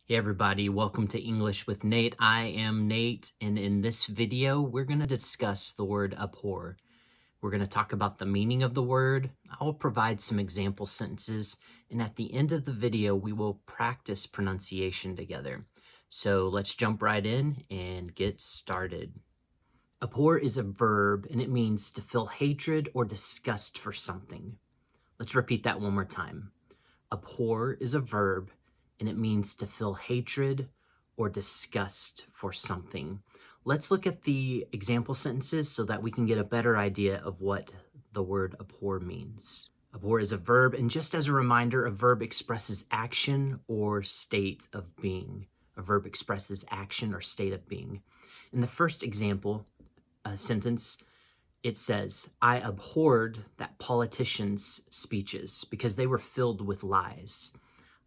Hey everybody, welcome to English with Nate. I am Nate, and in this video, we're going to discuss the word abhor. We're going to talk about the meaning of the word. I will provide some example sentences, and at the end of the video, we will practice pronunciation together. So let's jump right in and get started. Abhor is a verb, and it means to feel hatred or disgust for something. Let's repeat that one more time. Abhor is a verb, and it means to feel hatred or disgust for something. Let's look at the example sentences so that we can get a better idea of what the word abhor means. Abhor is a verb, and just as a reminder, a verb expresses action or state of being. A verb expresses action or state of being. In the first example sentence, it says, I abhorred that politicians' speeches because they were filled with lies.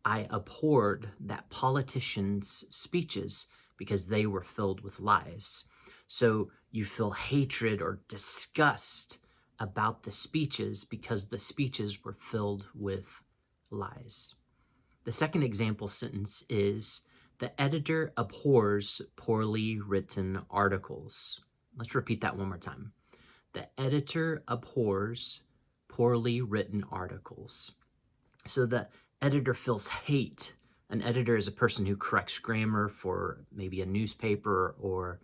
I abhorred that politicians' speeches because they were filled with lies. So you feel hatred or disgust about the speeches because the speeches were filled with lies. The second example sentence is, the editor abhors poorly written articles. Let's repeat that one more time. The editor abhors poorly written articles. So the editor feels hate. An editor is a person who corrects grammar for maybe a newspaper or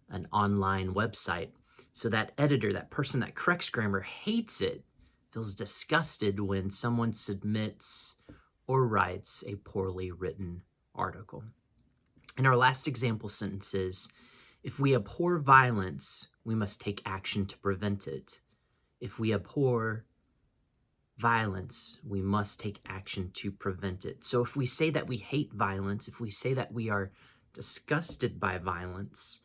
an online website. So that editor, that person that corrects grammar, hates it, feels disgusted when someone submits or writes a poorly written article. And our last example sentence is, if we abhor violence, we must take action to prevent it. If we abhor violence, we must take action to prevent it. So if we say that we hate violence, if we say that we are disgusted by violence,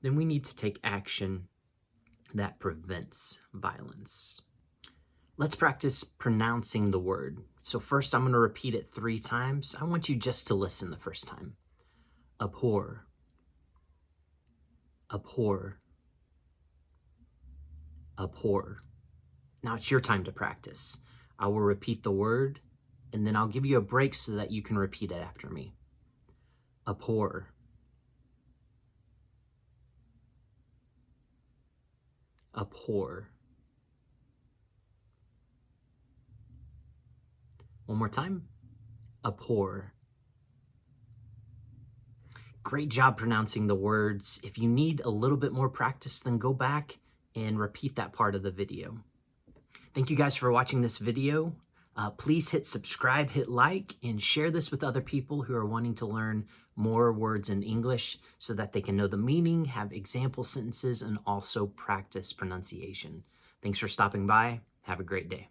then we need to take action that prevents violence. Let's practice pronouncing the word. So first I'm going to repeat it 3 times. I want you just to listen the first time. Abhor. Abhor. Abhor. Now it's your time to practice. I will repeat the word, and then I'll give you a break so that you can repeat it after me. Abhor. Abhor. One more time. Abhor. Great job pronouncing the words. If you need a little bit more practice, then go back and repeat that part of the video. Thank you guys for watching this video. Please hit subscribe, hit like, and share this with other people who are wanting to learn more words in English so that they can know the meaning, have example sentences, and also practice pronunciation. Thanks for stopping by. Have a great day.